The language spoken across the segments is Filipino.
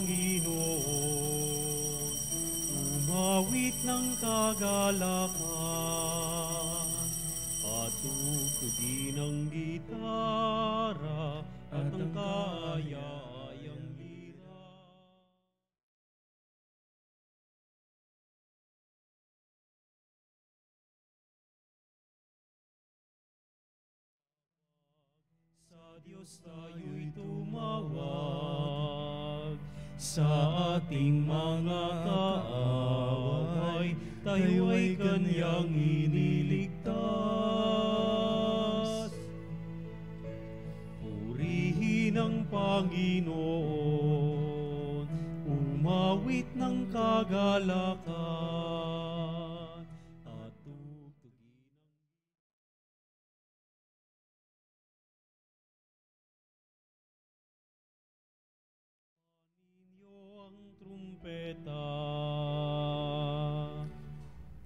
Panginoon, umawit ng kagalakan, at tugtugin ang gitara at ang kaaya-ayang lira. Sa Diyos tayo'y tumawag, sa ating mga kaaway, tayo ay Kanyang iniligtas. Purihin ang Panginoon, umawit ng kagalakan, at tugtugin ang trumpeta.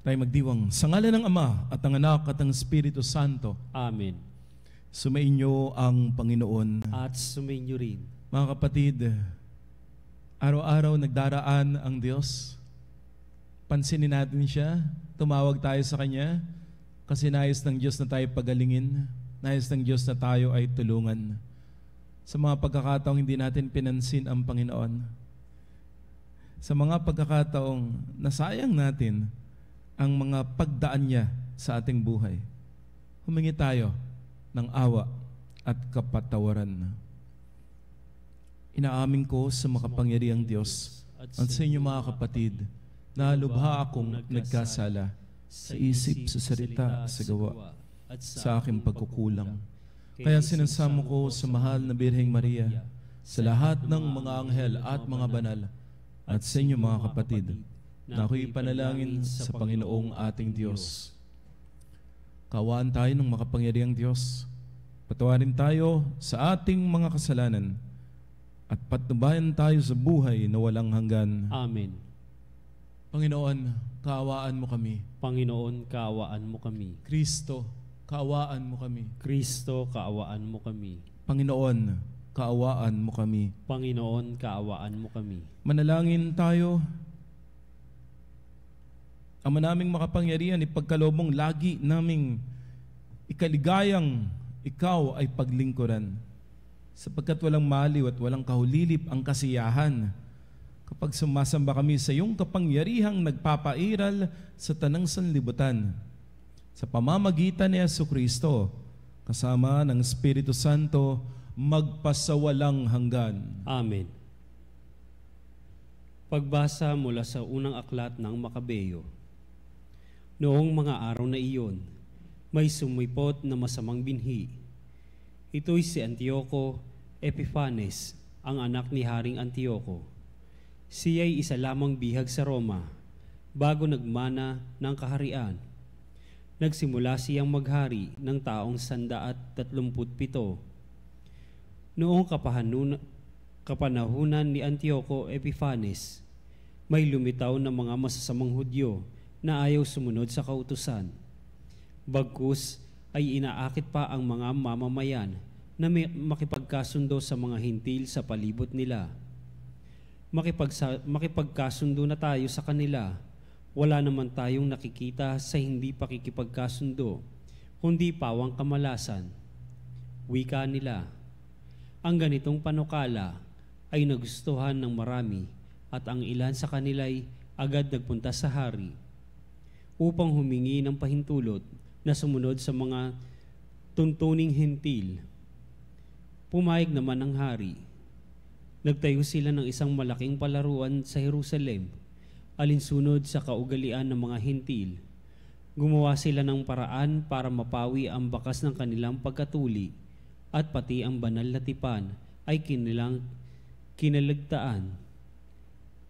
Tayo magdiwang sa ngalan ng Ama at ng Anak at ng Espiritu Santo. Amen. Sumainyo ang Panginoon. At sumainyo rin. Mga kapatid, araw-araw nagdaraan ang Diyos. Pansinin natin siya, tumawag tayo sa Kanya, kasi nais ng Diyos na tayo pagalingin, nais ng Diyos na tayo ay tulungan. Sa mga pagkakataong hindi natin pinansin ang Panginoon, sa mga pagkakataong nasayang natin ang mga pagdaan niya sa ating buhay, humingi tayo ng awa at kapatawaran. Inaamin ko sa makapangyarihang Diyos at sa inyo mga kapatid na lubha akong nagkasala sa isip, sa salita, sa gawa, at sa aking pagkukulang. Kaya sinasamo ko sa mahal na Birheng Maria, sa lahat ng mga anghel at mga banal, at sa inyo mga kapatid, na ako'y panalangin sa Panginoong ating Diyos. Kaawaan tayo ng makapangyarihang Diyos. Patawarin tayo sa ating mga kasalanan at patnubayan tayo sa buhay na walang hanggan. Amen. Panginoon, kaawaan mo kami. Panginoon, kaawaan mo kami. Kristo, kaawaan mo kami. Kristo, kaawaan mo kami. Panginoon, kaawaan mo kami. Panginoon, kaawaan mo kami. Manalangin tayo. Ama naming makapangyarihan, ipagkaloob mong lagi naming ikaligayang ikaw ay paglingkuran, sapagkat walang maliw at walang kahulilip ang kasiyahan kapag sumasamba kami sa iyong kapangyarihang nagpapairal sa tanang sanlibutan. Sa pamamagitan ni Jesucristo, kasama ng Espiritu Santo, magpasawalang hanggan. Amen. Pagbasa mula sa unang aklat ng Makabeyo. Noong mga araw na iyon, may sumipot na masamang binhi. Ito'y si Antioco Epiphanes, ang anak ni Haring Antioco. Siya'y isa lamang bihag sa Roma, bago nagmana ng kaharian. Nagsimula siyang maghari ng taong 137. Noong kapanahunan ni Antioco Epiphanes, may lumitaw na mga masasamang Hudyo na ayaw sumunod sa kautusan. Bagkus ay inaakit pa ang mga mamamayan na makipagkasundo sa mga hintil sa palibot nila. Makipagkasundo na tayo sa kanila. Wala naman tayong nakikita sa hindi pakikipagkasundo, kundi pawang kamalasan. Wika nila. Ang ganitong panukala ay nagustuhan ng marami at ang ilan sa kanila'y agad nagpunta sa hari upang humingi ng pahintulot na sumunod sa mga tuntuning hentil. Pumayag naman ang hari. Nagtayo sila ng isang malaking palaruan sa Jerusalem, alinsunod sa kaugalian ng mga hentil. Gumawa sila ng paraan para mapawi ang bakas ng kanilang pagkatuli, at pati ang banal na tipan ay kinilang kinalagtaan.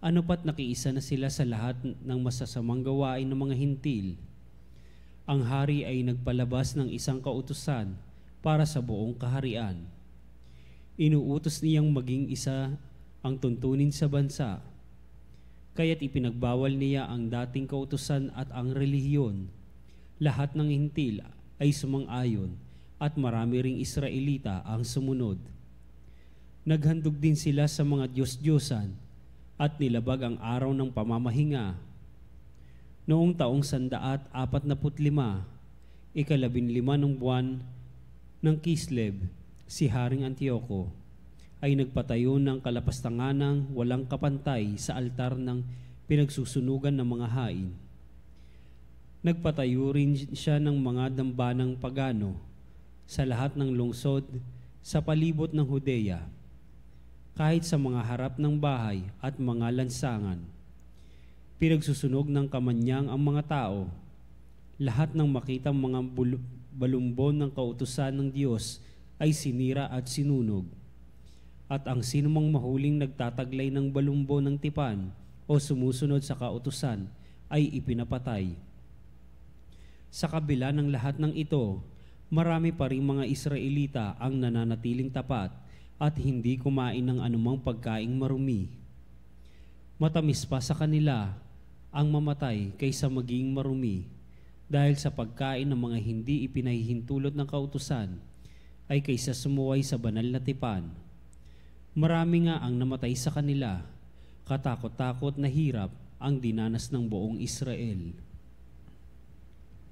Ano pat nakiisa na sila sa lahat ng masasamang gawain ng mga hintil. Ang hari ay nagpalabas ng isang kautusan para sa buong kaharian. Inuutos niyang maging isa ang tuntunin sa bansa. Kaya't ipinagbawal niya ang dating kautusan at ang relihiyon. Lahat ng hintil ay sumang-ayon at marami ring Israelita ang sumunod. Naghandog din sila sa mga Diyos-Diyosan at nilabag ang araw ng pamamahinga. Noong taong 145, ika-15 ng buwan ng Kislev, si Haring Antioco ay nagpatayo ng kalapastanganang walang kapantay sa altar ng pinagsusunugan ng mga hain. Nagpatayo rin siya ng mga dambanang pagano sa lahat ng lungsod sa palibot ng Judea, kahit sa mga harap ng bahay at mga lansangan. Pinagsusunog ng kamanyang ang mga tao. Lahat ng makitang mga balumbon ng kautusan ng Diyos ay sinira at sinunog. At ang sinumang mahuling nagtataglay ng balumbon ng tipan o sumusunod sa kautusan ay ipinapatay. Sa kabila ng lahat ng ito, marami pa rin mga Israelita ang nananatiling tapat at hindi kumain ng anumang pagkaing marumi. Matamis pa sa kanila ang mamatay kaysa maging marumi, dahil sa pagkain ng mga hindi ipinahihintulot ng kautusan ay kaysa sumuway sa banal na tipan. Marami nga ang namatay sa kanila, katakot-takot na hirap ang dinanas ng buong Israel.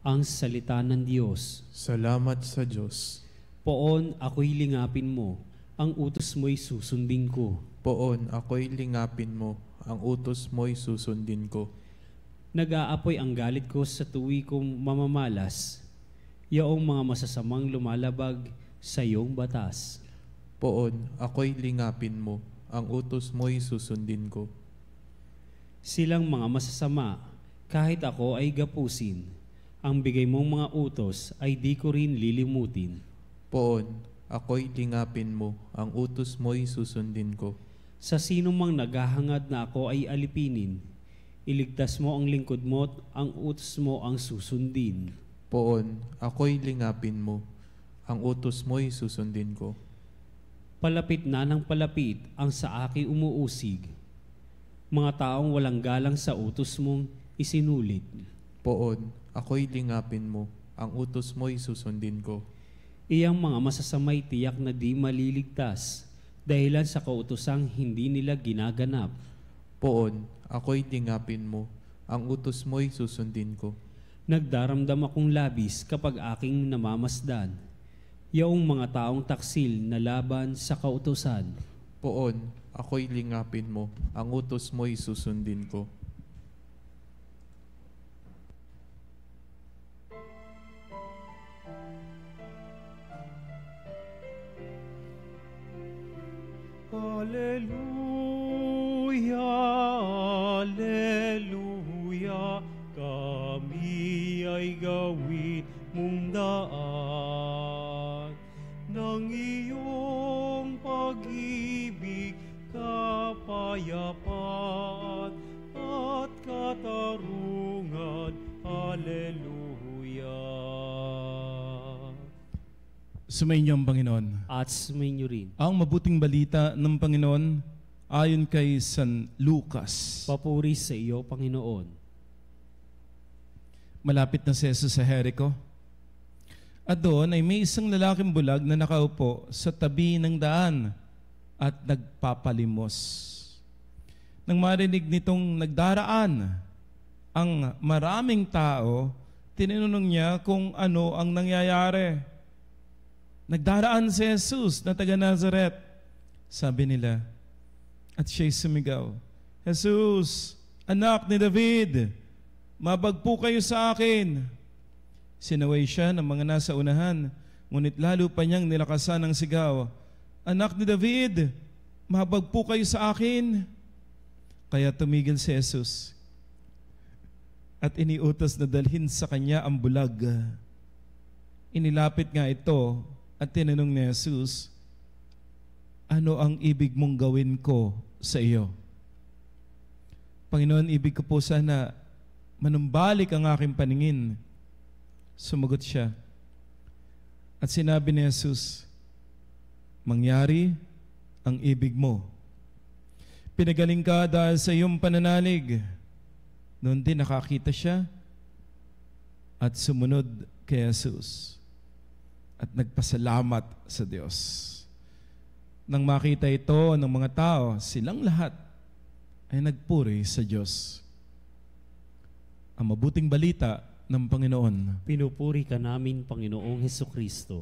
Ang salita ng Diyos. Salamat sa Diyos. Poon ako'y lingapin mo, ang utos mo'y susundin ko. Poon ako'y lingapin mo, ang utos mo'y susundin ko. Nag-aapoy ang galit ko sa tuwi kong mamamalas, yaong mga masasamang lumalabag sa iyong batas. Poon ako'y lingapin mo, ang utos mo'y susundin ko. Silang mga masasama, kahit ako ay gapusin, ang bigay mong mga utos ay di ko rin lilimutin. Poon ako'y lingapin mo, ang utos mo'y susundin ko. Sa sino mang naghahangad na ako ay alipinin, iligtas mo ang lingkod mo at ang utos mo ang susundin. Poon ako'y lingapin mo, ang utos mo'y susundin ko. Palapit na ng palapit ang sa akin umuusig, mga taong walang galang sa utos mong isinulit. Poon ako'y lingapin mo, ang utos mo'y susundin ko. Iyang mga masasamay tiyak na di maliligtas, dahilan sa kautosang hindi nila ginaganap. Poon ako'y lingapin mo, ang utos mo'y susundin ko. Nagdaramdam akong labis kapag aking namamasdan, yaong mga taong taksil na laban sa kautosan. Poon ako'y lingapin mo, ang utos mo'y susundin ko. Alleluia, alleluia, kami ay gawin mong daan ng iyong pag-ibig, kapayapaan at katarungan. Alleluia. Sumainyo ang Panginoon. At sumainyo rin. Ang mabuting balita ng Panginoon ayon kay San Lucas. Papuri sa iyo, Panginoon. Malapit na si Jesus sa Jericho. At doon ay may isang lalaking bulag na nakaupo sa tabi ng daan at nagpapalimos. Nang marinig nitong nagdaraan ang maraming tao, tinanong niya kung ano ang nangyayari. Nagdaraan si Jesus na taga Nazaret, sabi nila. At siya'y sumigaw, Jesus, anak ni David, mabagpo kayo sa akin. Sinaway siya ng mga nasa unahan, ngunit lalo pa niyang nilakasan ng sigaw, anak ni David, mabagpo kayo sa akin. Kaya tumigil si Jesus at iniutos na dalhin sa kanya ang bulag. Inilapit nga ito at tinanong ni Jesus, ano ang ibig mong gawin ko sa iyo? Panginoon, ibig ko po sana manumbalik ang aking paningin. Sumagot siya. At sinabi ni Jesus, mangyari ang ibig mo. Pinagaling ka dahil sa iyong pananalig. Noon din nakakita siya at sumunod kay Jesus. At nagpasalamat sa Diyos. Nang makita ito ng mga tao, silang lahat ay nagpuri sa Diyos. Ang mabuting balita ng Panginoon. Pinupuri ka namin, Panginoong Hesukristo.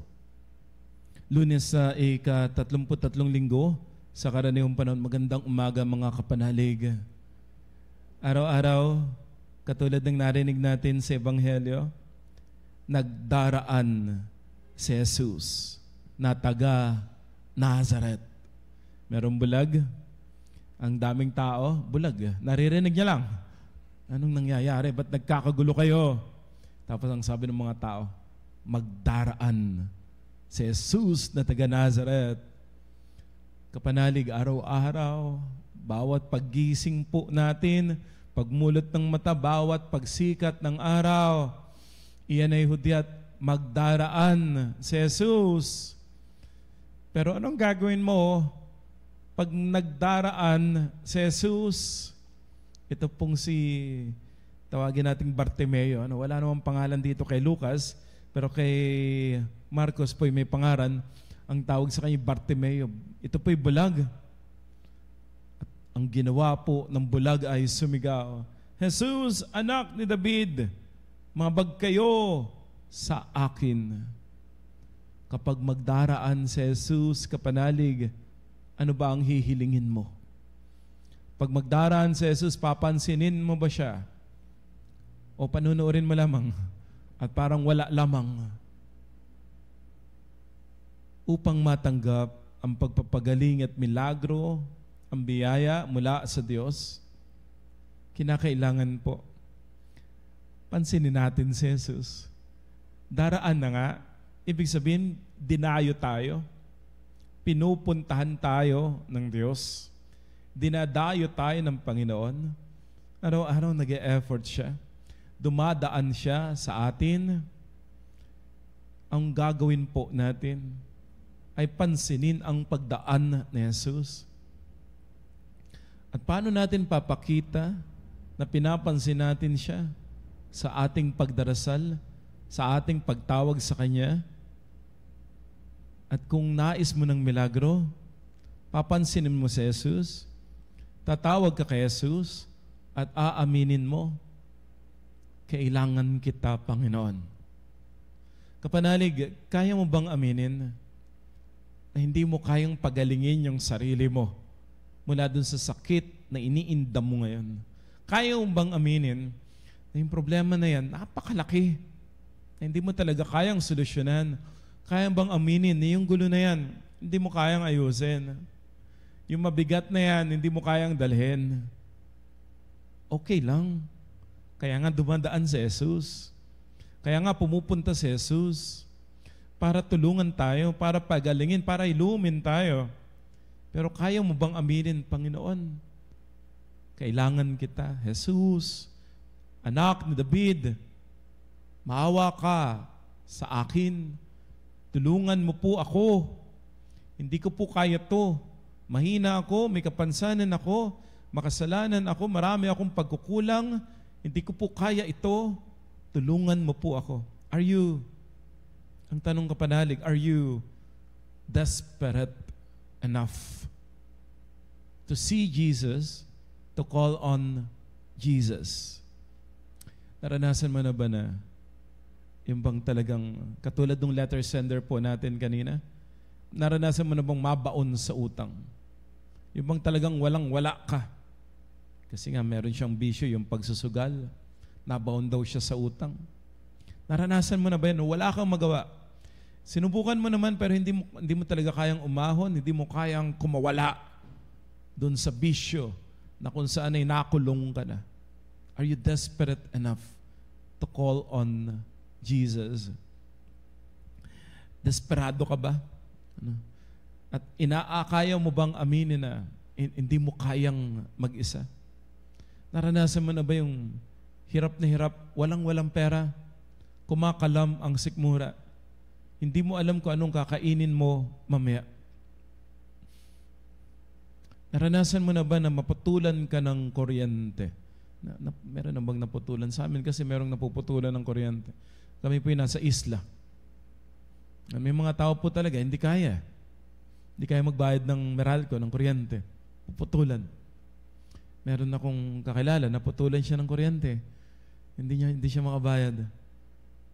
Lunes sa ika-33 linggo, sa karaniwang panahon, magandang umaga mga kapanalig. Araw-araw, katulad ng narinig natin sa Ebanghelyo, nagdaraan si Jesus na taga Nazareth. Merong bulag, ang daming tao, bulag. Naririnig niya lang. Anong nangyayari? Ba't nagkakagulo kayo? Tapos ang sabi ng mga tao, magdaraan si Jesus na taga Nazareth. Kapanalig, araw-araw, bawat paggising po natin, pagmulot ng mata, bawat pagsikat ng araw, iyan ay hudyat, magdaraan si Jesus. Pero anong gagawin mo pag nagdaraan si Jesus? Ito pong tawagin nating Bartimeo. Wala namang pangalan dito kay Lucas, pero kay Marcos po'y may pangalan. Ang tawag sa kanya Bartimeo. Ito po'y bulag. At ang ginawa po ng bulag ay sumigaw, Jesus, anak ni David, mabag kayo sa akin. Kapag magdaraan si Jesus, kapanalig, ano ba ang hihilingin mo? Pag magdaraan si Jesus, papansinin mo ba siya? O panunuorin mo lamang at parang wala lamang? Upang matanggap ang pagpapagaling at milagro, ang biyaya mula sa Diyos, kinakailangan po pansinin natin si Jesus. Daraan na nga, ibig sabihin, dinayo tayo. Pinupuntahan tayo ng Diyos. Dinadayo tayo ng Panginoon. Araw-araw nag-e-effort siya. Dumadaan siya sa atin. Ang gagawin po natin ay pansinin ang pagdaan ni Jesus. At paano natin papakita na pinapansin natin siya? Sa ating pagdarasal, sa ating pagtawag sa Kanya. At kung nais mo ng milagro, papansinin mo si Jesus, tatawag ka kay Jesus, at aaminin mo, kailangan kita, Panginoon. Kapanalig, kaya mo bang aminin na hindi mo kayang pagalingin yung sarili mo mula dun sa sakit na iniindam mo ngayon? Kaya mo bang aminin na yung problema na yan, napakalaki, na hindi mo talaga kayang solusyonan? Kaya bang aminin na yung gulo na yan, hindi mo kayang ayusin? Yung mabigat na yan, hindi mo kayang dalhin? Okay lang. Kaya nga dumadaan si Jesus. Kaya nga pumupunta si Jesus para tulungan tayo, para pagalingin, para ilumin tayo. Pero kaya mo bang aminin, Panginoon? Kailangan kita, Jesus, anak ni David, maawa ka sa akin. Tulungan mo po ako. Hindi ko po kaya to. Mahina ako, may kapansanan ako, makasalanan ako, marami akong pagkukulang. Hindi ko po kaya ito. Tulungan mo po ako. Are you, ang tanong kapanalig, are you desperate enough to see Jesus, to call on Jesus? Naranasan mo na ba na yung bang talagang, katulad ng letter sender po natin kanina, naranasan mo na bang mabaon sa utang? Yung bang talagang walang-wala ka? Kasi nga meron siyang bisyo, yung pagsusugal, nabaon daw siya sa utang. Naranasan mo na ba yan? Wala kang magawa. Sinubukan mo naman pero hindi mo talaga kayang umahon, hindi mo kayang kumawala doon sa bisyo na kung saan ay nakulong ka na. Are you desperate enough to call on Jesus? Desperado ka ba? At inaakaya mo bang aminin na hindi mo kayang mag-isa? Naranasan mo na ba yung hirap na hirap, walang pera, kumakalam ang sikmura, hindi mo alam kung anong kakainin mo mamaya? Naranasan mo na ba na maputulan ka ng kuryente? Meron na bang naputulan sa amin? Kasi merong napuputulan ng kuryente. Kami po yung nasa isla. May mga tao po talaga, hindi kaya. Hindi kaya magbayad ng Meralco, ng kuryente. Puputulan. Meron akong kakilala, naputulan siya ng kuryente. Hindi siya makabayad.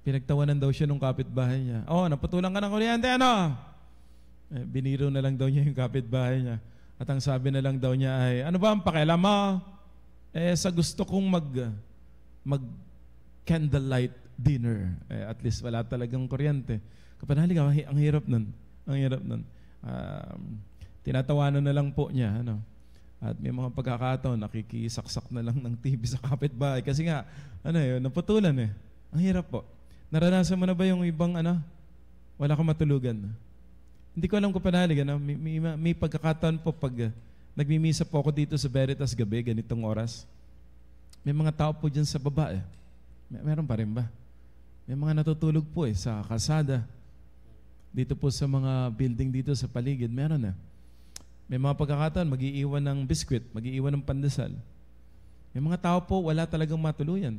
Pinagtawanan daw siya nung kapitbahay niya. Oh, naputulan ka ng kuryente, ano? Biniro na lang daw niya yung kapitbahay niya. At ang sabi na lang daw niya ay, ano ba ang pakialam mo? Sa gusto kong mag candlelight dinner. At least wala talagang kuryente. Kapanalig, ang hirap nun. Ang hirap nun. Tinatawanan na lang po niya, ano? At may mga pagkakataon, nakikisaksak na lang ng TV sa kapitbahay. Kasi nga, naputulan eh. Ang hirap po. Naranasan mo na ba yung ibang, wala kang matulugan? Hindi ko alam kung panalig, may pagkakataon po pag nagmimisa po ako dito sa Veritas gabi, ganitong oras. May mga tao po dyan sa baba eh. Meron pa rin ba? May mga natutulog po eh, sa kalsada. Dito po sa mga building dito sa paligid, meron eh. May mga pagkakataon, mag-iiwan ng biskwit, mag-iiwan ng pandesal. May mga tao po, wala talagang matuluyan.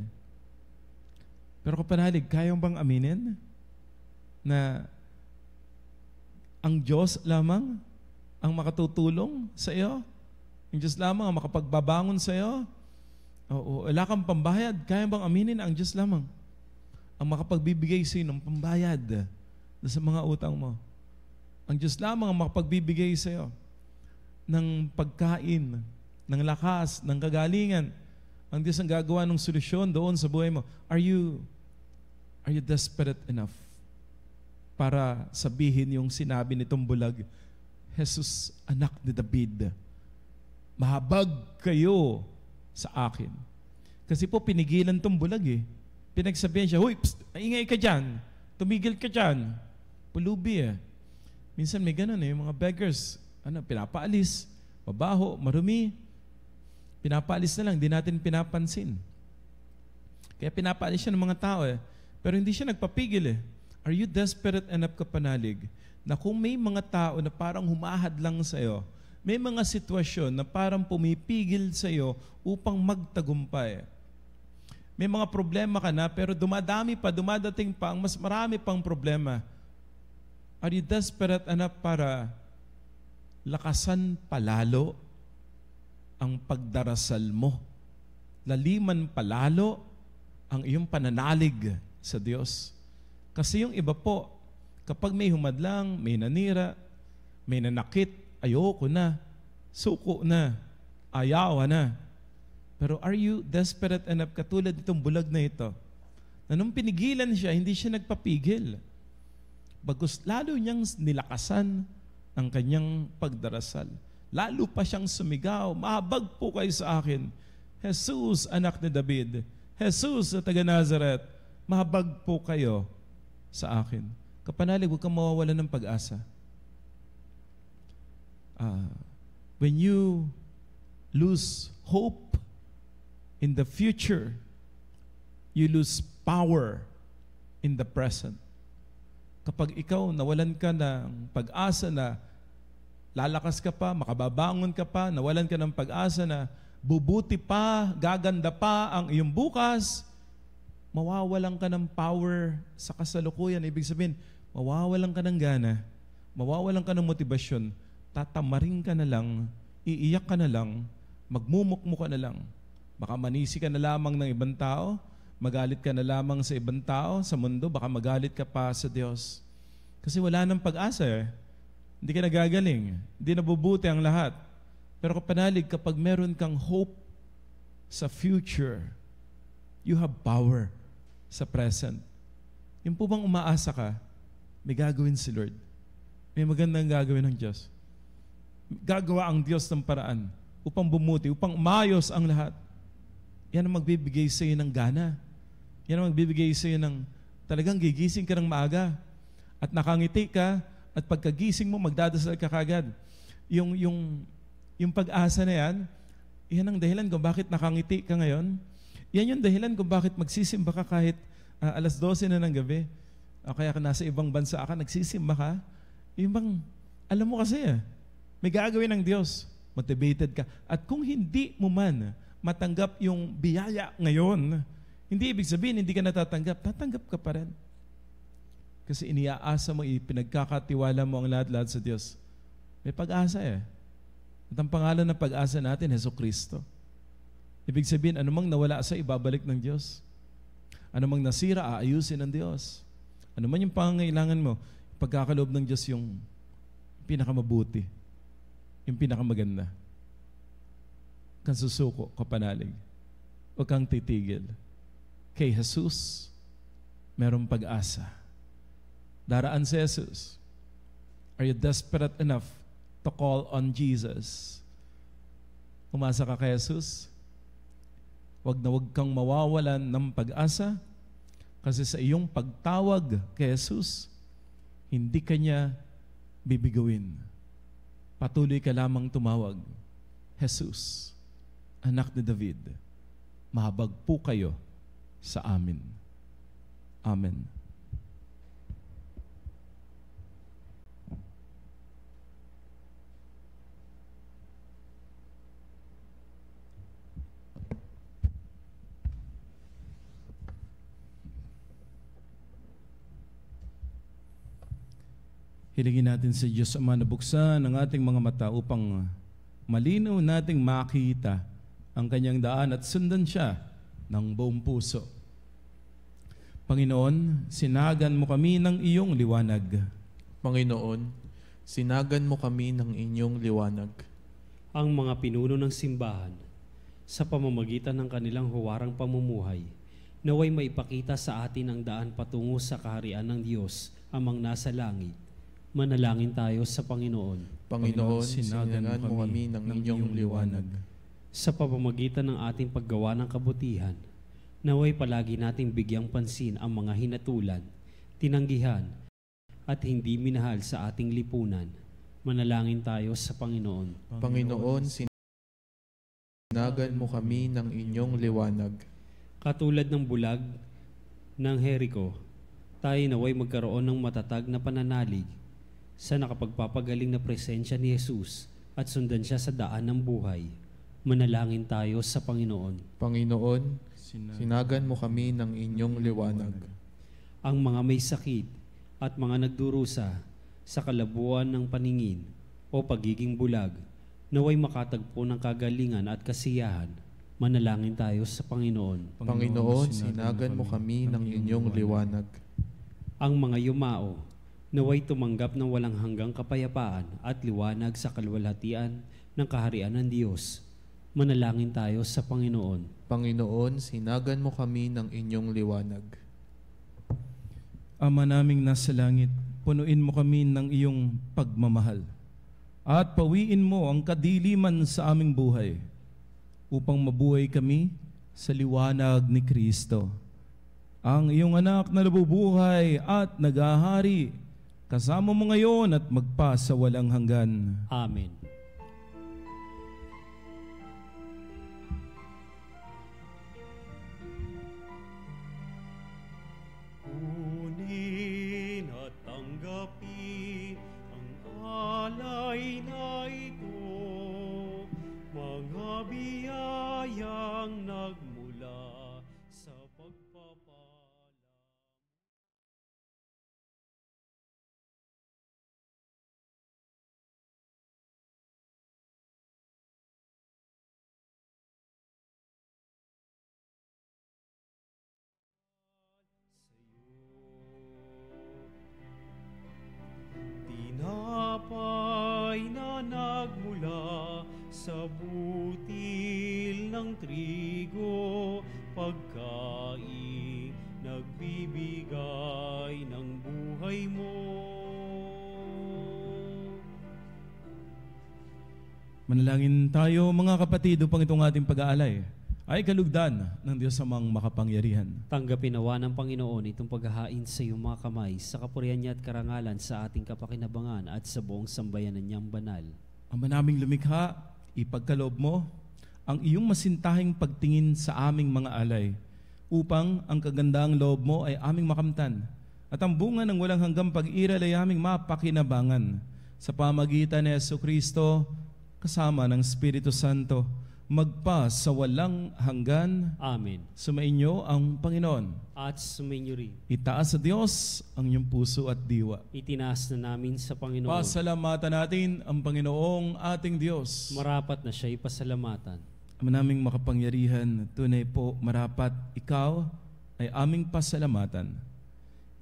Pero kapanalig, kayang bang aminin na ang Diyos lamang ang makatutulong sa iyo? Ang Diyos lamang ang makapagbabangon sa iyo? O wala kang pambayad, kayang bang aminin na ang Diyos lamang ang makapagbibigay sa iyo ng pambayad sa mga utang mo? Ang Diyos lamang ang makapagbibigay sa iyo ng pagkain, ng lakas, ng kagalingan. Ang Diyos ang gagawa ng solusyon doon sa buhay mo. Are you desperate enough para sabihin yung sinabi nitong bulag, Jesus, anak ni David, mahabag kayo sa akin. Kasi po pinigilan tong bulag eh. Pinagsabihan siya, huy, psst, ingay ka dyan. Tumigil ka dyan. Pulubi eh. Minsan may ganun eh, yung mga beggars, pinapaalis, mabaho, marumi. Pinapaalis na lang, di natin pinapansin. Kaya pinapaalis siya ng mga tao eh. Pero hindi siya nagpapigil eh. Are you desperate enough, kapanalig, na kung may mga tao na parang humahad lang sa'yo, may mga sitwasyon na parang pumipigil sa'yo upang magtagumpay. May mga problema ka na, pero dumadating pa, ang mas marami pang problema. Are you desperate enough para lakasan palalo ang pagdarasal mo? Laliman palalo ang iyong pananalig sa Diyos. Kasi yung iba po, kapag may humadlang, may nanira, may nanakit, ayoko na, suko na, ayaw na. Pero are you desperate enough, katulad itong bulag na ito, na nung pinigilan siya, hindi siya nagpapigil. Bagkus lalo niyang nilakasan ang kanyang pagdarasal. Lalo pa siyang sumigaw, mahabag po kayo sa akin. Jesus, anak ni David. Jesus, na taga Nazareth, mahabag po kayo sa akin. Kapanalig, huwag kang mawawalan ng pag-asa. When you lose hope in the future, you lose power in the present. Kapag ikaw nawalan ka ng pag-asa na lalakas ka pa, makababangon ka pa, nawalan ka ng pag-asa na bubuti pa, gaganda pa ang iyong bukas, mawawalan ka ng power sa kasalukuyan. Ibig sabihin, mawawalan ka ng gana, mawawalan ka ng motibasyon, tatamarin ka na lang, iiyak ka na lang, magmumukmo ka na lang. Baka manisi ka na lamang ng ibang tao, magalit ka na lamang sa ibang tao, sa mundo, baka magalit ka pa sa Diyos. Kasi wala nang pag-asa eh. Hindi ka nagagaling, hindi nabubuti ang lahat. Pero kapanalig, kapag meron kang hope sa future, you have power sa present. Yung po bang umaasa ka, may gagawin si Lord. May magandang gagawin ng Diyos. Gagawa ang Diyos ng paraan upang bumuti, upang umayos ang lahat. Yan ang magbibigay sa iyo ng gana. Yan ang magbibigay sa iyo ng talagang gigising ka ng maaga at nakangiti ka at pagkagising mo, magdadasal ka kagad. Yung pag-asa na yan ang dahilan kung bakit nakangiti ka ngayon. Yan yung dahilan kung bakit magsisimba ka kahit 12:00 na ng gabi. O kaya nasa ibang bansa ka, nagsisimba ka. Yung bang, alam mo kasi may gagawin ng Diyos. Motivated ka. At kung hindi mo man matanggap yung biyaya ngayon, hindi ibig sabihin hindi ka natatanggap. Tatanggap ka pa rin. Kasi iniaasa mo, pinagkakatiwala mo ang lahat-lahat sa Diyos. May pag-asa At ang pangalan ng pag-asa natin, Jesucristo. Ibig sabihin, anumang nawala sa ibabalik ng Diyos. Anumang nasira, aayusin ng Diyos. Ano man yung pangangailangan mo, pagkakaloob ng Diyos yung pinakamabuti, yung pinakamaganda. Kang susuko, kapanalig. Huwag kang titigil. Kay Jesus, merong pag-asa. Daraan si Jesus. Are you desperate enough to call on Jesus? Umasa ka kay Jesus? Huwag na huwag kang mawawalan ng pag-asa kasi sa iyong pagtawag kay Jesus, hindi ka niya bibigawin. Patuloy ka lamang tumawag. Jesus, anak ni David, mahabag po kayo sa amin. Amen. Hilingin natin sa Diyos Ama na buksan ang ating mga mata upang malinaw nating makita ang kanyang daan at sundan siya ng buong puso. Panginoon, sinagan mo kami ng iyong liwanag. Panginoon, sinagan mo kami ng inyong liwanag. Ang mga pinuno ng simbahan, sa pamamagitan ng kanilang huwarang pamumuhay, naway maipakita sa atin ang daan patungo sa kaharian ng Diyos, amang nasa langit. Manalangin tayo sa Panginoon. Panginoon, sinagan mo kami ng inyong liwanag. Sa pamamagitan ng ating paggawa ng kabutihan, naway palagi nating bigyang pansin ang mga hinatulan, tinanggihan, at hindi minahal sa ating lipunan. Manalangin tayo sa Panginoon. Panginoon, sinagan mo kami ng inyong liwanag. Katulad ng bulag ng Jericho, tayo naway magkaroon ng matatag na pananalig sa nakapagpapagaling na presensya ni Jesus at sundan siya sa daan ng buhay. Manalangin tayo sa Panginoon. Panginoon, sinagan mo kami ng inyong liwanag. Ang mga may sakit at mga nagdurusa sa kalabuan ng paningin o pagiging bulag, naway makatagpo ng kagalingan at kasiyahan. Manalangin tayo sa Panginoon. Panginoon, sinagan mo kami ng inyong liwanag. Ang mga yumao, naway tumanggap ng walang hanggang kapayapaan at liwanag sa kaluwalhatian ng kaharian ng Diyos. Manalangin tayo sa Panginoon. Panginoon, sinagan mo kami ng inyong liwanag. Ama naming nasa langit, punuin mo kami ng iyong pagmamahal at pawiin mo ang kadiliman sa aming buhay upang mabuhay kami sa liwanag ni Kristo. Ang iyong anak na nabubuhay at naghahari, kasama mo ngayon at magpa sa walang hanggan. Amen. Kunin at tanggapin ang alay na ito, mga biyayang nagmula sa pagpapala. Tinapay na nagmula sa butil ng trigo, pagkain nagbibigay ng buhay mo. Manalangin tayo mga kapatid upang itong ating pag-aalay ay kalugdan ng Diyos amang makapangyarihan. Tanggapin nawa ng Panginoon itong paghahain sa iyong mga kamay sa kapurihan niya at karangalan sa ating kapakinabangan at sa buong sambayanan niyang banal. Ama naming lumikha, ipagkaloob mo ang iyong masintahing pagtingin sa aming mga alay upang ang kagandaang loob mo ay aming makamtan at ang bunga ng walang hanggang pag-iral ay aming mapakinabangan sa pamagitan ni Jesucristo kasama ng Espiritu Santo magpa sa walang hanggan. Amen. Sumainyo ang Panginoon. At sumainyo rin. Itaas sa Diyos ang iyong puso at diwa. Itinaas na namin sa Panginoon. Pasalamatan natin ang Panginoong ating Diyos. Marapat na siya'y pasalamatan. Ama naming makapangyarihan, tunay po marapat ikaw ay aming pasalamatan.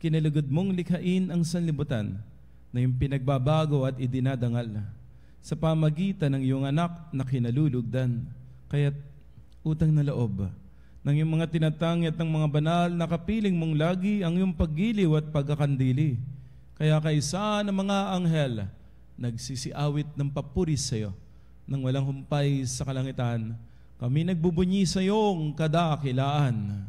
Kinalugod mong likhain ang sanlibutan na iyong pinagbabago at idinadangal sa pamagitan ng iyong anak na kinalulugdan. Kaya't utang na loob ng iyong mga tinatanggi at ng mga banal na kapiling mong lagi ang iyong paggiliw at pagkakandili. Kaya kaisa ng mga anghel, nagsisiawit ng papuri sa iyo nang walang humpay sa kalangitan. Kami nagbubunyi sa iyong kadakilaan.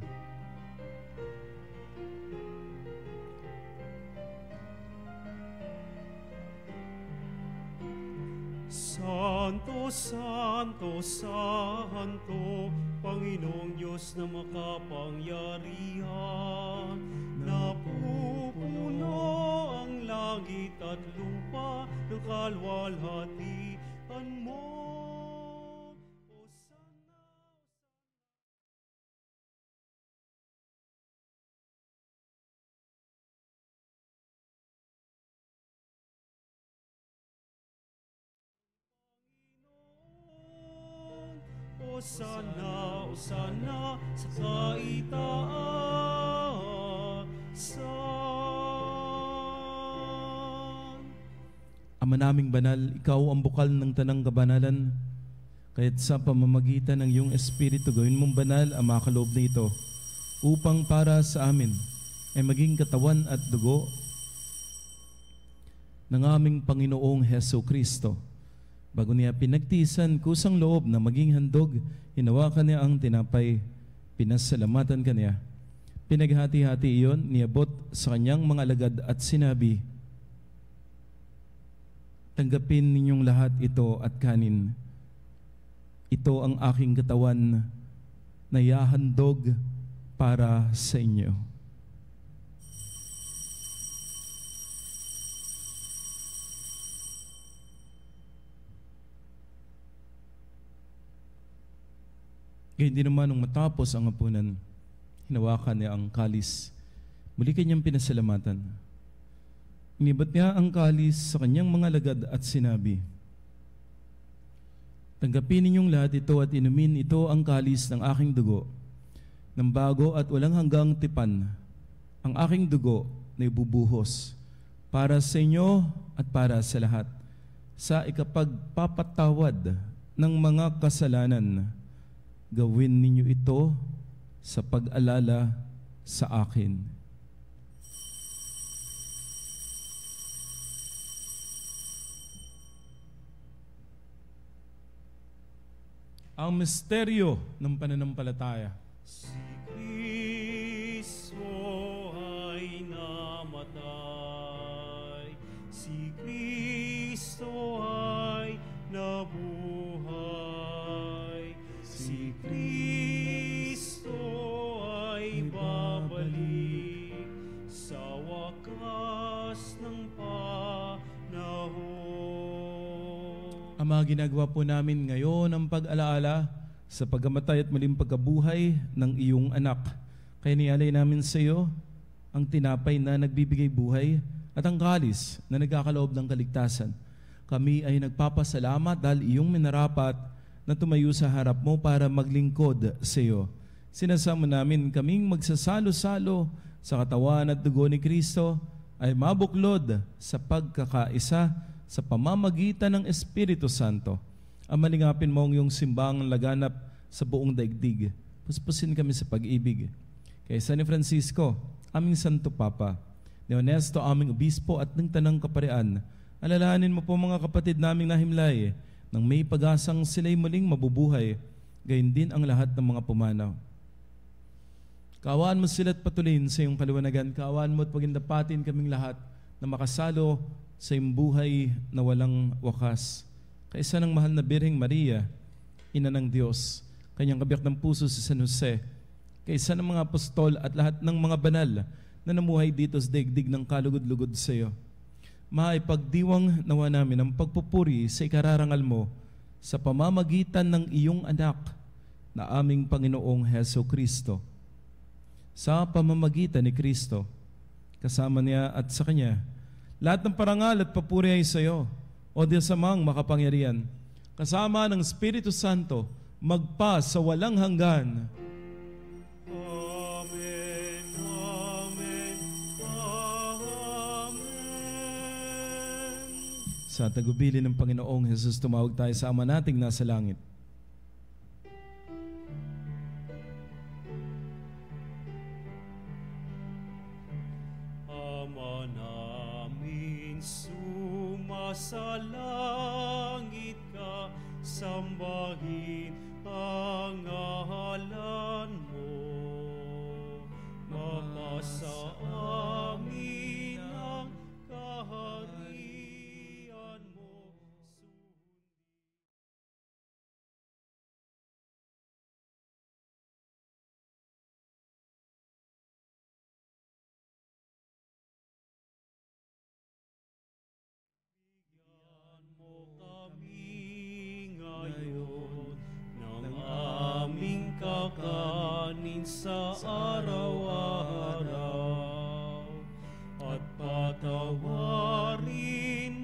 Santo, Santo, Santo, Panginoong Diyos na makapangyarihan, napupuno ang langit at lupa ng kalwalhatian mo. Osana, Osana sa kaitaasan. Ama naming banal, ikaw ang bukal ng tanang kabanalan. Kaya't sa pamamagitan ng iyong Espiritu, gawin mong banal ang mga kaloob na ito upang para sa amin ay maging katawan at dugo ng aming Panginoong Heso Kristo. Bago niya pinagtiisan kusang loob na maging handog, hinawakan niya ang tinapay, pinasalamatan kaniya. Pinaghati-hati iyon, niabot sa kanyang mga alagad at sinabi, tanggapin ninyong lahat ito at kanin. Ito ang aking katawan na yahandog para sa inyo. Gayun din naman nung matapos ang hapunan, hinawakan niya ang kalis. Muli kanyang pinasalamatan. Inibat niya ang kalis sa kanyang mga alagad at sinabi, tanggapin ninyong lahat ito at inumin ito ang kalis ng aking dugo, ng bago at walang hanggang tipan, ang aking dugo na ibubuhos para sa inyo at para sa lahat, sa ikapagpapatawad ng mga kasalanan. Gawin ninyo ito sa pag-alala sa akin. Ang misteryo ng pananampalataya. Si Kristo ay namatay, si Kristo ay nabuhay, si Kristo ay babalik sa wakas ng panahon. Ama, ginagawa po namin ngayon ang pag-alaala sa pagkamatay at muling pagkabuhay ng iyong anak. Kaya nialay namin sa iyo ang tinapay na nagbibigay buhay at ang kalis na nagkakaloob ng kaligtasan. Kami ay nagpapasalamat dahil iyong minarapat na tumayo sa harap mo para maglingkod sa iyo. Sinasama namin kaming magsasalo-salo sa katawan at dugo ni Kristo ay mabuklod sa pagkakaisa sa pamamagitan ng Espiritu Santo. Amalingapin mo ang iyong simbang laganap sa buong daigdig. Puspusin kami sa pag-ibig. Kay San Francisco, aming Santo Papa, ni Honesto, aming Obispo at ng Tanang Kaparian, alalahanin mo po mga kapatid naming nahimlay, nang may pag-asang sila'y muling mabubuhay, gayon din ang lahat ng mga pumanaw. Kaawaan mo sila at patuloyin sa iyong kaliwanagan. Kaawaan mo at pagindapatin kaming lahat na makasalo sa iyong buhay na walang wakas. Kaisa ng mahal na Birheng Maria, Ina ng Diyos, kanyang kabiyak ng puso si San Jose, kaisa ng mga apostol at lahat ng mga banal na namuhay dito sa daigdig ng kalugod-lugod sa iyo. Maipagdiwang nawa namin ang pagpupuri sa ikararangal mo sa pamamagitan ng iyong anak na aming Panginoong Heso Kristo. Sa pamamagitan ni Kristo, kasama niya at sa Kanya, lahat ng parangal at papuri ay sa iyo, O Diyos Amang makapangyarihan, kasama ng Espiritu Santo, magpa sa walang hanggan. Amen, amen, amen. Sa tagubilin ng Panginoong Jesus, tumawag tayo sa Ama nating nasa langit. Ama namin, sumasalangit ka, sambahin ang ngalan mo. Mapasa amin ang kaharian mo. Bigyan mo kami ngayon ng aming kakanin sa araw-araw, at patawarin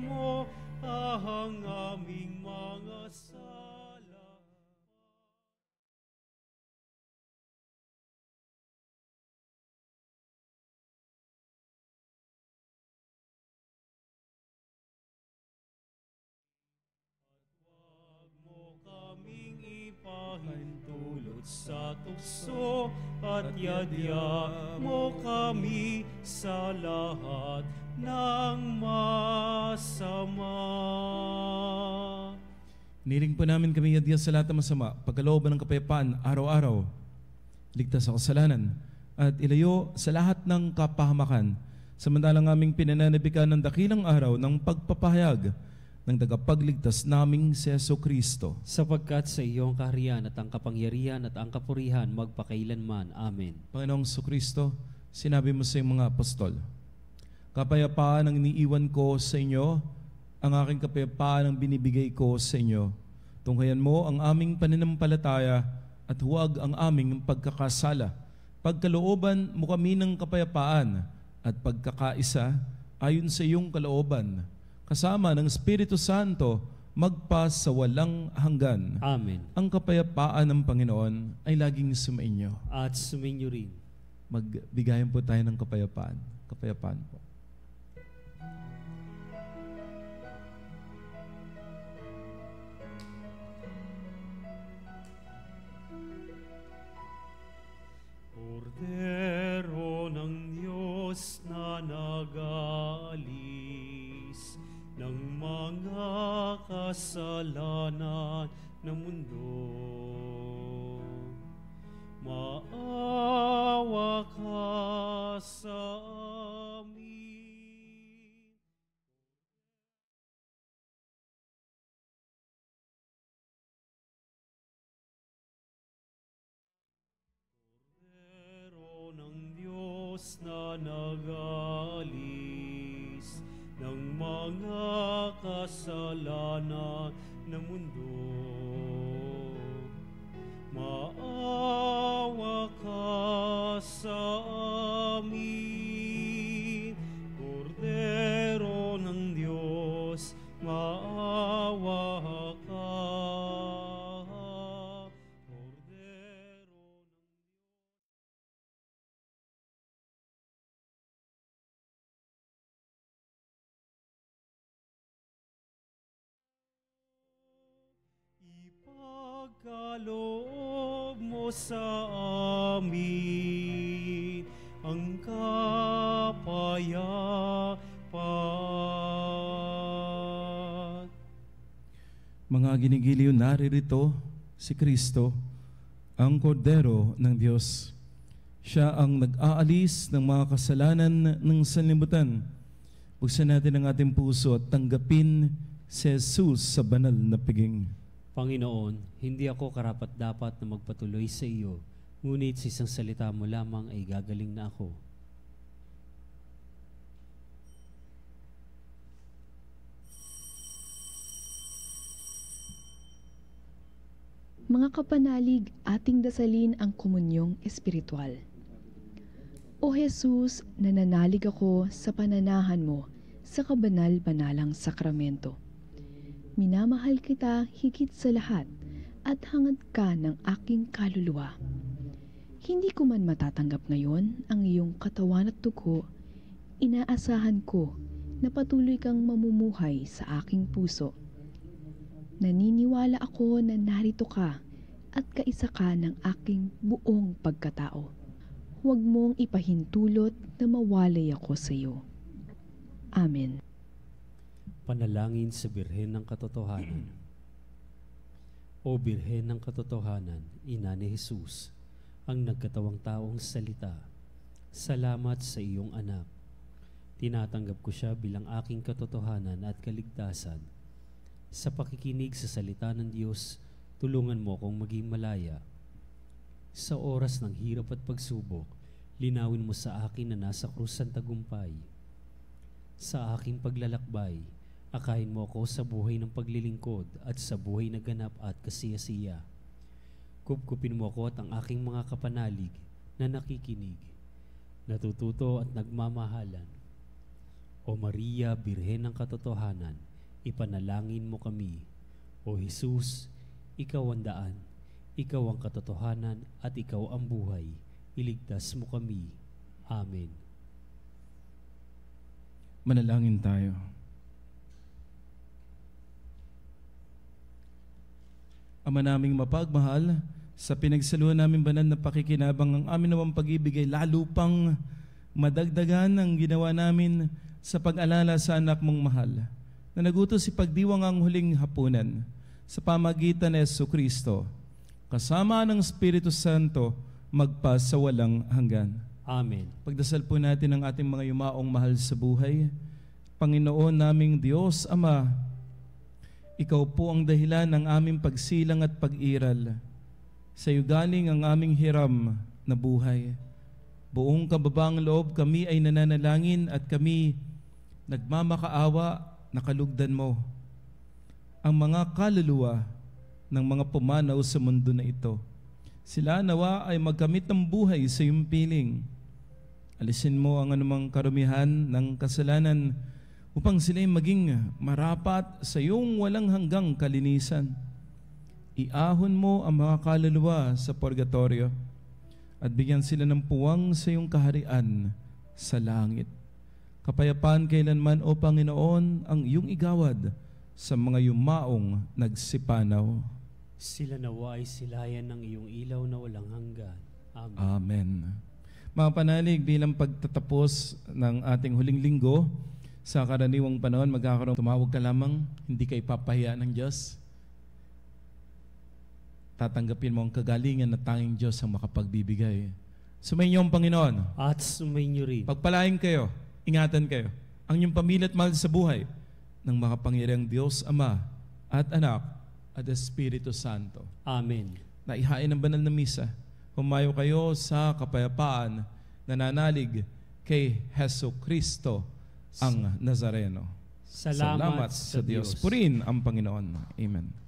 mo ang aming mga sala. Huwag mo kaming ipahintulot sa tukso, at yadya mo kami sa lahat ng masama. Niling po namin kami yadya sa lahat ng masama, pagkalooban ng kapayapaan araw-araw, ligtas sa kasalanan, at ilayo sa lahat ng kapahamakan, samantalang aming pinananabikan ng dakilang araw ng pagpapahayag ng tagapagligtas naming si Jesucristo. Sapagkat sa iyong kaharian at ang kapangyarihan at ang kapurihan magpakailanman. Amen. Panginoong Jesucristo, sinabi mo sa iyong mga apostol, kapayapaan ang iniiwan ko sa inyo, ang aking kapayapaan ang binibigay ko sa inyo. Tunghayan mo ang aming pananampalataya at huwag ang aming pagkakasala. Pagkalooban mo kami ng kapayapaan at pagkakaisa ayon sa iyong kalooban, kasama ng Espiritu Santo, magpa sa walang hanggan. Amen. Ang kapayapaan ng Panginoon ay laging sumainyo. At suminyo rin. Magbigayan po tayo ng kapayapaan. Kapayapaan po. Kordero ng Diyos na nag-aalis ng mga kasalanan ng mundo, maawa ka sa amin. Kordero ng Diyos na nag-aalis ng mga kasalanan ng mundo, maawa ka sa amin. Kordero ng Diyos, maawa ka. Kordero ng ipagkaloob mo sa amin ang kapayapaan. Mga ginigiliw, naririto si Kristo, ang Kordero ng Diyos. Siya ang nag-aalis ng mga kasalanan ng sanlibutan. Buksan natin ang ating puso at tanggapin si Jesus sa banal na piging. Panginoon, hindi ako karapat-dapat na magpatuloy sa iyo, ngunit sa isang salita mo lamang ay gagaling na ako. Mga kapanalig, ating dasalin ang komunyong espiritual. O Jesus, nananalig ako sa pananahan mo sa kabanal-banalang sakramento. Minamahal kita higit sa lahat at hangad ka ng aking kaluluwa. Hindi ko man matatanggap ngayon ang iyong katawan at dugo, inaasahan ko na patuloy kang mamumuhay sa aking puso. Naniniwala ako na narito ka at kaisa ka ng aking buong pagkatao. Huwag mong ipahintulot na mawalay ako sa iyo. Amen. Panalangin sa Birhen ng Katotohanan. O Birhen ng Katotohanan, Ina ni Jesus, ang nagkatawang taong salita, salamat sa iyong anak. Tinatanggap ko siya bilang aking katotohanan at kaligtasan. Sa pakikinig sa salita ng Diyos, tulungan mo akong maging malaya. Sa oras ng hirap at pagsubok, linawin mo sa akin na nasa krus ang tagumpay. Sa aking paglalakbay, akayin mo ako sa buhay ng paglilingkod at sa buhay na ganap at kasiyasiya. Kupkupin mo ako at ang aking mga kapanalig na nakikinig, natututo at nagmamahalan. O Maria, Birhen ng Katotohanan, ipanalangin mo kami. O Jesus, ikaw ang daan, ikaw ang katotohanan at ikaw ang buhay. Iligtas mo kami. Amen. Manalangin tayo. Ama naming mapagmahal, sa pinagsaluhan namin banal na pakikinabang ang amin namang pag-ibig ay lalo pang madagdagan ang ginawa namin sa pag-alala sa anak mong mahal, na nagutos ipagdiwang ang huling hapunan sa pamagitan ni Jesucristo, kasama ng Espiritu Santo, magpa sa walang hanggan. Amen. Pagdasal po natin ang ating mga yumaong mahal sa buhay. Panginoon naming Diyos, Ama, Ikaw po ang dahilan ng aming pagsilang at pag-iral. Sa iyo galing ang aming hiram na buhay. Buong kababaang loob kami ay nananalangin at kami nagmamakaawa na kalugdan mo ang mga kaluluwa ng mga pumanaw sa mundo na ito. Sila nawa ay magkamit ng buhay sa iyong piling. Alisin mo ang anumang karumihan ng kasalanan upang sila'y maging marapat sa iyong walang hanggang kalinisan. Iahon mo ang mga kaluluwa sa purgatorio at bigyan sila ng puwang sa iyong kaharian sa langit. Kapayapaan kailanman, O Panginoon, ang iyong igawad sa mga yumaong nagsipanaw. Sila nawa ay silayan ng iyong ilaw na walang hanggan. Amen. Amen. Mga panalig, bilang pagtatapos ng ating huling linggo, sa karaniwang panahon, tumawag ka lamang, hindi ka ipapahiya ng Diyos. Tatanggapin mo ang kagalingan na tanging Diyos ang makapagbibigay. Sumainyo ang Panginoon. At sumainyo rin. Pagpalain kayo, ingatan kayo, ang inyong pamilya at mahal sa buhay ng makapangyarihang Diyos, Ama at Anak at Espiritu Santo. Amen. Naihain ang banal na misa. Humayo kayo sa kapayapaan, nananalig kay Jesucristo ang Nazareno. Salamat sa Diyos. Purihin ang Panginoon. Amen.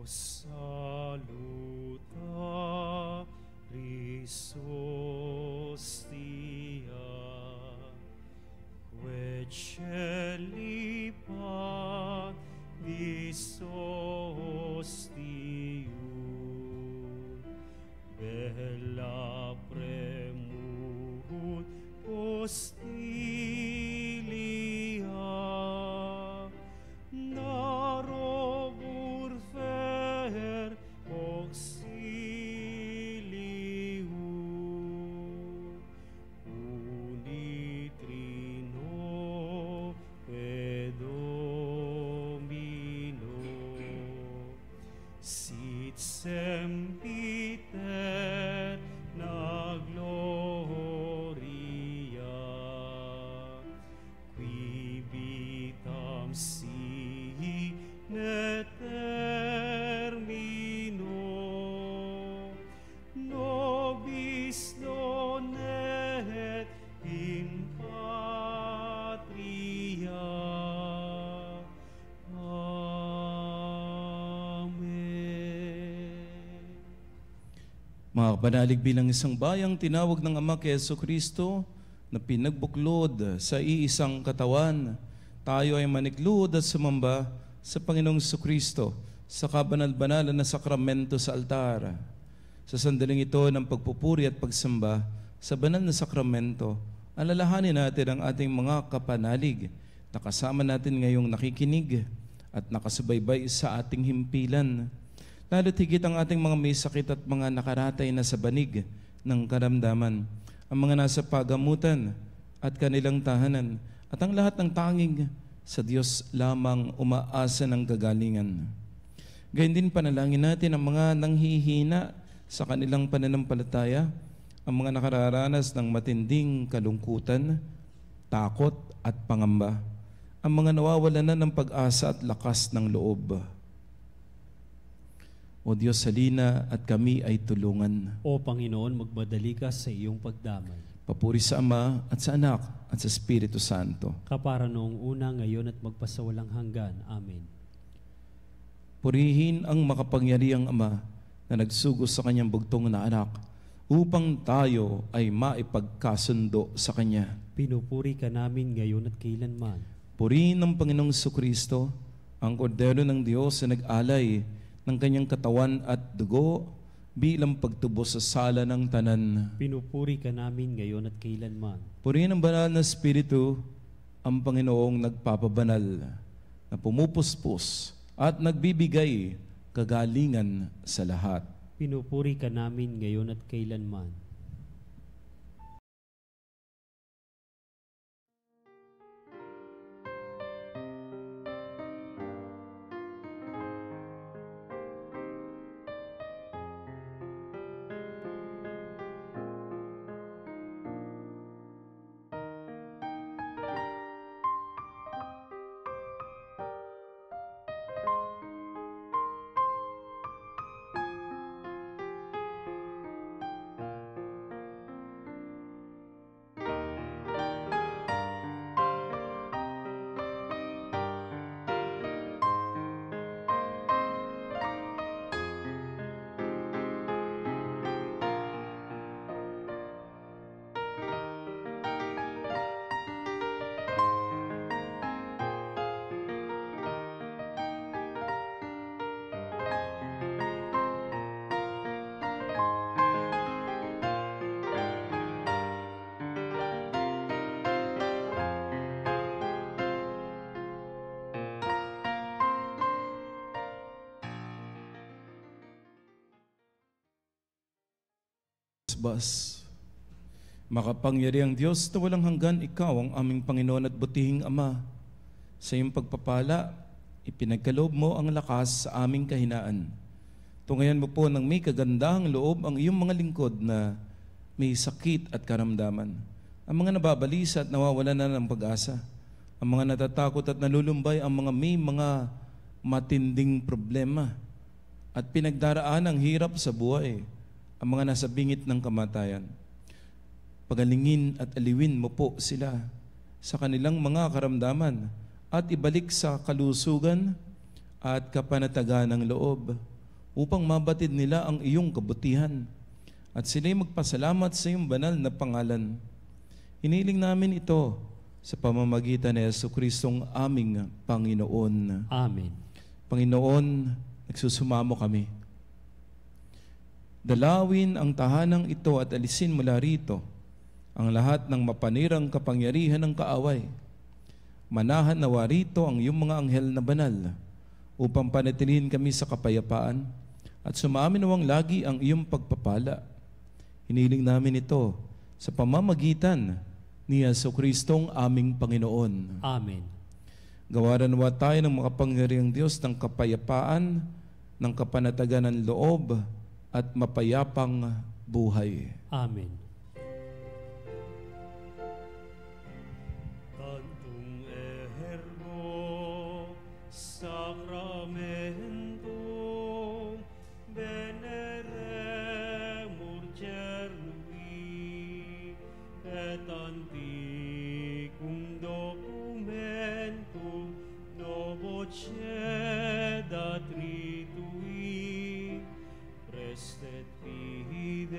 Saluta Christus Dia, quae celi Pacis ostium, Stella premunt hostilia, narobur fer auxilium, unitrino Domino, sit sempiter na gloria, qui vitam sine termino, nobis donet in patria. Mga kapanalig, bilang isang bayang tinawag ng Ama kay Jesucristo na pinagbuklod sa iisang katawan, tayo ay maniklod at sumamba sa Panginoong Jesucristo sa kabanal-banalan na sakramento sa altar. Sa sandaling ito ng pagpupuri at pagsamba sa banal na sakramento, alalahanin natin ang ating mga kapanalig na kasama natin ngayong nakikinig at nakasubaybay sa ating himpilan. Lalo't higit ang ating mga may sakit at mga nakaratay na sa banig ng karamdaman, ang mga nasa pagamutan at kanilang tahanan, at ang lahat ng tanging sa Diyos lamang umaasa ng kagalingan. Gayun din panalangin natin ang mga nanghihina sa kanilang pananampalataya, ang mga nakararanas ng matinding kalungkutan, takot at pangamba, ang mga nawawalan na ng pag-asa at lakas ng loob. O Diyos, halina at kami ay tulungan. O Panginoon, magmadali ka sa iyong pagdamay. Papuri sa Ama at sa Anak at sa Espiritu Santo. Kapara noong una, ngayon at magpasawalang hanggan. Amen. Purihin ang makapangyarihang Ama na nagsugos sa kanyang bugtong na anak upang tayo ay maipagkasundo sa Kanya. Pinupuri ka namin ngayon at kailanman. Purihin ng Panginoong Jesucristo, ang Kordero ng Diyos na nag-alay ng kanyang katawan at dugo bilang pagtubos sa sala ng tanan. Pinupuri ka namin ngayon at kailanman. Purihin ng banal na Espiritu, ang Panginoong nagpapabanal, na pumupuspos at nagbibigay kagalingan sa lahat. Pinupuri ka namin ngayon at kailanman. Bas. Makapangyarihang Diyos na walang hanggan, Ikaw ang aming Panginoon at butihing Ama. Sa iyong pagpapala, ipinagkaloob mo ang lakas sa aming kahinaan. Tungayan mo po ng may kagandahang loob ang iyong mga lingkod na may sakit at karamdaman. Ang mga nababalisa at nawawalan na ng pag-asa. Ang mga natatakot at nalulumbay, ang mga may mga matinding problema at pinagdaraan ang hirap sa buhay. Ang mga nasa bingit ng kamatayan. Pagalingin at aliwin mo po sila sa kanilang mga karamdaman at ibalik sa kalusugan at kapanatagan ng loob upang mabatid nila ang iyong kabutihan at sila'y magpasalamat sa iyong banal na pangalan. Hiniling namin ito sa pamamagitan ni Jesucristong aming Panginoon. Amen. Panginoon, nagsusumamo kami Dalawin ang tahanang ito at alisin mula rito ang lahat ng mapanirang kapangyarihan ng kaaway. Manahan nawa rito ang iyong mga anghel na banal upang panatilihin kami sa kapayapaan at sumamin nawang lagi ang iyong pagpapala. Hiniling namin ito sa pamamagitan ni Jesucristong aming Panginoon. Amen. Gawaran nawa tayo ng makapangyarihang Diyos ng kapayapaan, ng kapanatagan ng loob at mapayapang buhay. Amen. Prestet fides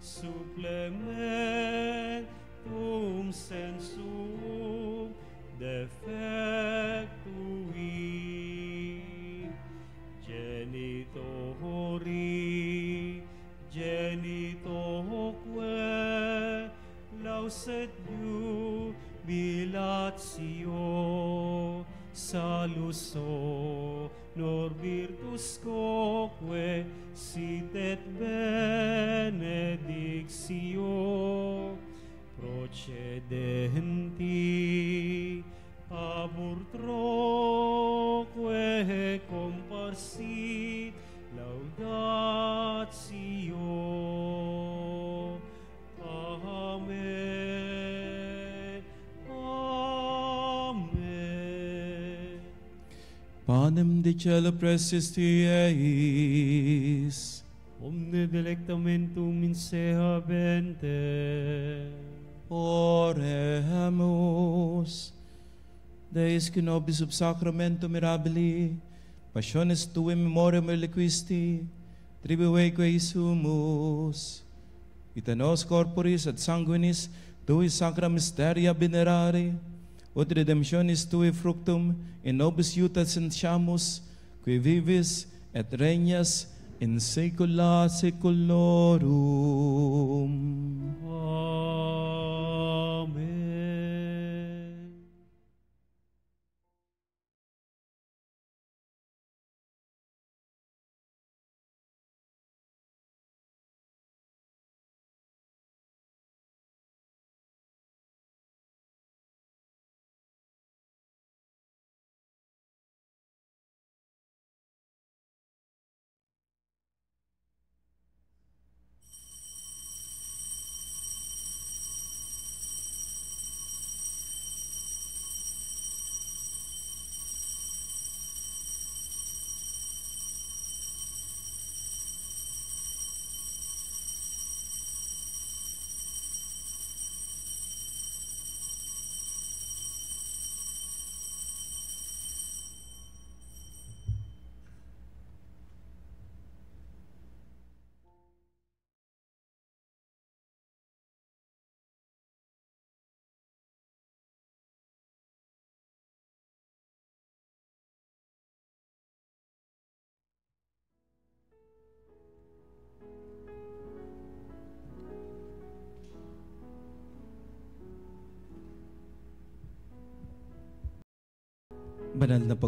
supplementum sensum defectui genitoque lauset jubilatio saluso nor virtus coque sit et benedictio procedenti abur troque comparsit laudatio. Amen. Amen. Panem de cielo presis eis, Omne delectamentum in se habente. oremus. Deis que nobis sub sacramento mirabili, passiones tue memoriam reliquisti, tribueque sumus, ita nos corporis et sanguinis tui sacra mysteria venerare, ut redemptionis tui fructum in nobis iuta sentiamus, qui vivis et regnas in saecula saeculorum. Amen. Banal na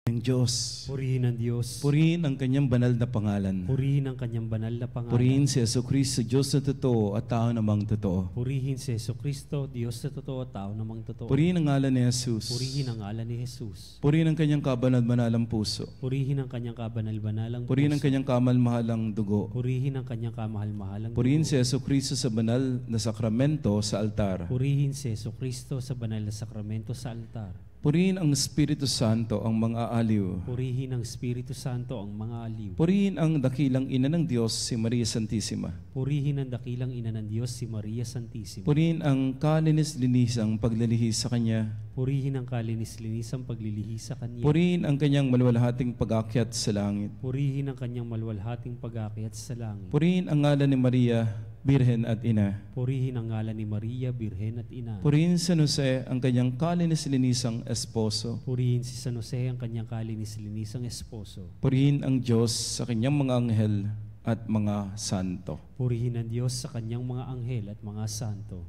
ng Diyos. Purihin ang Diyos. Purihin ang kanyang banal na pangalan. Purihin ang kanyang banal na pangalan. Purihin si Jesucristo, Diyos na totoo at tao namang totoo. Purihin si Jesucristo, Diyos na totoo at tao namang totoo. Purihin ang ngalan ni Jesus. Purihin ang ngalan ni Jesus. Purihin ang kanyang kabanal-banalang puso. Purihin ang kanyang kabanal-banalang Purihin ang puso. kanyang kamal-mahalang dugo. Purihin ang kanyang kamahal-mahalang Purihin dugo. si Jesucristo sa banal na sakramento sa altar. Purihin si Jesucristo sa banal na sakramento sa altar. Purihin ang Espiritu Santo ang mga aliw. Purihin ang Espiritu Santo ang mga aliw. Purihin ang dakilang ina ng Diyos, si Maria Santissima. Purihin ang dakilang ina ng Diyos, si Maria Santissima. Purihin ang kalinis-linisang paglilihis sa Kanya. Purihin ang kalinis-linisang paglilihi sa Kanya. Purihin ang Kanyang maluwalhating pag-akyat sa langit. Purihin ang kanyang maluwalhating pag-akyat sa langit. Purihin ang ngalan ni Maria Birhen at Ina. Purihin ang ngalan ni Maria, Birhen at Ina. Purihin San Jose, ang kanyang kalinis-linisang esposo. Purihin si San Jose, ang kanyang kalinis-linisang esposo. Purihin ang Diyos sa kanyang mga anghel at mga santo. Purihin ang Diyos sa kanyang mga anghel at mga santo.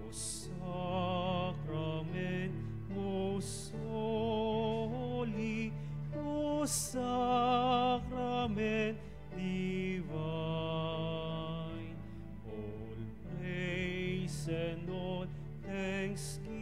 O Sacrament most holy, O Sacrament divine, all praise and all thanksgiving